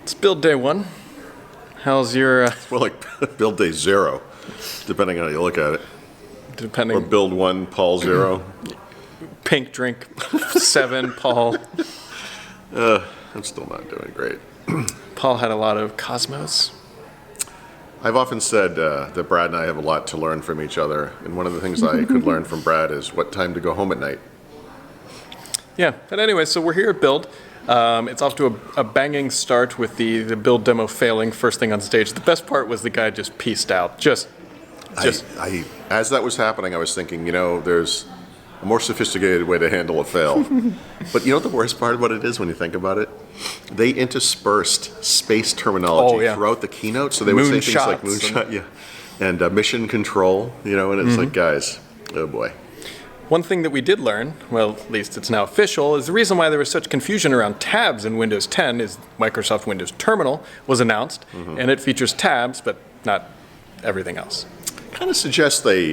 It's build day one. How's your, Well, like build day 0, depending on how you look at it. Or depending, build 1, Paul 0. pink drink 7, Paul. I'm still not doing great. Paul had a lot of Cosmos. I've often said that Brad and I have a lot to learn from each other, and one of the things I could learn from Brad is what time to go home at night. Yeah, but anyway, so we're here at Build. It's off to a banging start with the Build demo failing first thing on stage. The best part was the guy just pieced out. Just I as that was happening, I was thinking, there's a more sophisticated way to handle a fail. But you know what the worst part about it is when you think about it? They interspersed space terminology throughout the keynote, so they would say things like moonshot, and mission control, and it's like, guys, oh boy. one thing that we did learn, well, at least it's now official, is the reason why there was such confusion around tabs in Windows 10 is Microsoft Windows Terminal was announced, and it features tabs, but not everything else. Kind of suggests they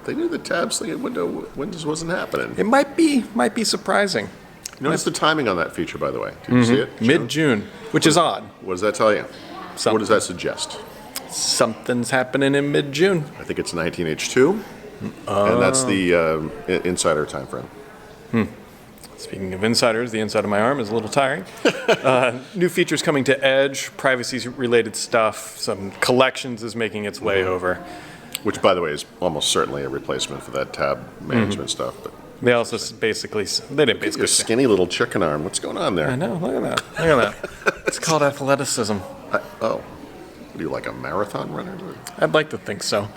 knew the tabs thing at Windows wasn't happening. It might be surprising. Notice the timing on that feature, by the way. Did you see it? Mid-June, which is odd. What does that tell you? Something. What does that suggest? Something's happening in mid-June. I think it's 19H2, and that's the insider time frame. Speaking of insiders, the inside of my arm is a little tiring. New features coming to Edge, privacy-related stuff, some collections is making its way over. Which, by the way, is almost certainly a replacement for that tab management stuff. But They also they didn't basically your say. skinny little chicken arm. What's going on there? I know, look at that. Look at that. It's called athleticism. What are you, like a marathon runner? I'd like to think so.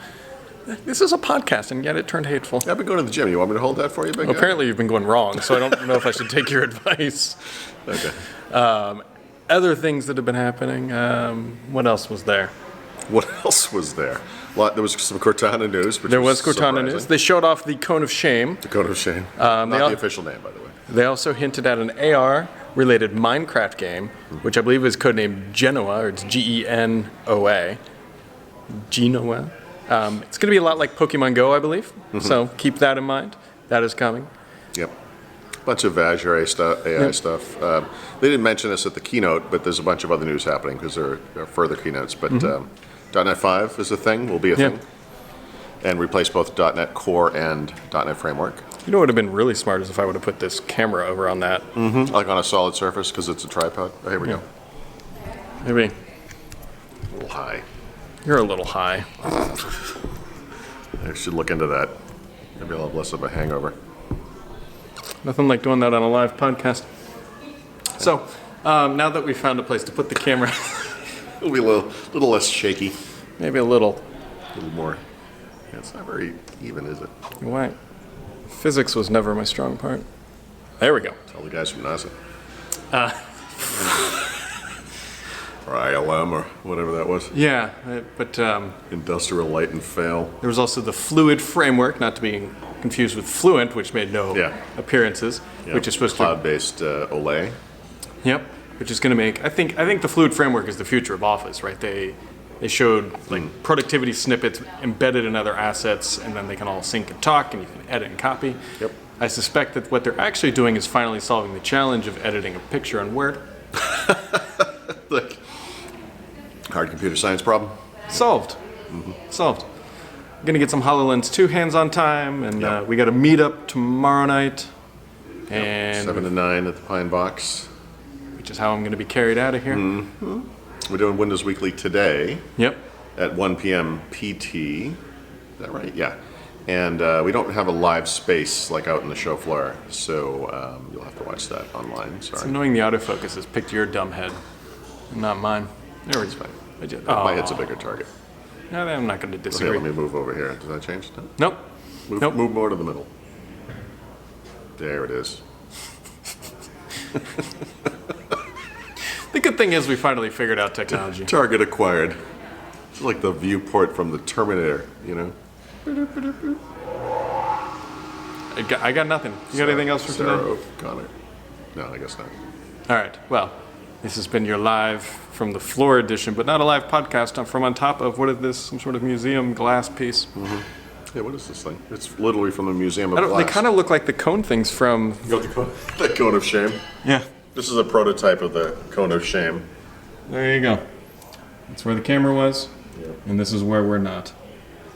This is a podcast, and yet it turned hateful. I've been going to the gym. You want me to hold that for you, big guy? Apparently you've been going wrong, so I don't know if I should take your advice. Okay. Other things that have been happening, what else was there? What else was there? There was some Cortana news. Which There was Cortana surprising. news. They showed off the Cone of Shame. The Cone of Shame. Not the official name, by the way. They also hinted at an AR-related Minecraft game, which I believe is codenamed Genoa, or it's Genoa. Genoa. It's going to be a lot like Pokemon Go, I believe. So keep that in mind. That is coming. Yep. Bunch of Azure AI stuff. They didn't mention this at the keynote, but there's a bunch of other news happening because there are further keynotes. But .NET 5 is a thing, will be a thing, and replace both .NET Core and .NET Framework. You know what would have been really smart is if I would have put this camera over on that. Like on a solid surface because it's a tripod. Oh, here we go. Maybe. A little high. You're a little high. I should look into that. Maybe I'll have less of a hangover. Nothing like doing that on a live podcast. So, now that we found a place to put the camera, It'll be a little less shaky. maybe a little. A little more. Yeah, it's not very even, is it? Why? Physics was never my strong part. There we go. Tell the guys from NASA. Or ILM or whatever that was. Yeah, but Industrial Light and Fail. there was also the Fluid framework, not to be confused with Fluent, which made no appearances, which is supposed to. Cloud-based Olay. Yep, which is going to make. I think the Fluid framework is the future of Office, right? They showed like productivity snippets embedded in other assets, and then they can all sync and talk, and you can edit and copy. Yep. I suspect that what they're actually doing is finally solving the challenge of editing a picture on Word. Look. Hard computer science problem. Solved. Solved. I'm going to get some HoloLens 2 hands-on time, and we got a meetup tomorrow night, and 7 to 9 at the Pine Box. which is how I'm going to be carried out of here. We're doing Windows Weekly today Yep. at 1 p.m. PT. Is that right? Yeah. And we don't have a live space like out in the show floor, so you'll have to watch that online. It's Sorry. annoying the autofocus has picked your dumb head, and not mine. There we go. My head's a bigger target. No, I'm not going to Okay, disagree. let me move over here. Does that change? No? Nope. Nope. Move more to the middle. There it is. The good thing is we finally figured out technology. Target acquired. It's like the viewport from the Terminator, you know? I got nothing. You got anything else for Sarah today? O'Connor. No, I guess not. All right. Well, this has been your live from the floor edition, but not a live podcast. I'm from on top of, what is this, some sort of museum glass piece? Yeah, what is this thing? It's literally from the Museum of They Glass. kind of look like the cone things from... The Cone of Shame. Yeah. This is a prototype of the Cone of Shame. There you go. That's where the camera was, and this is where we're not.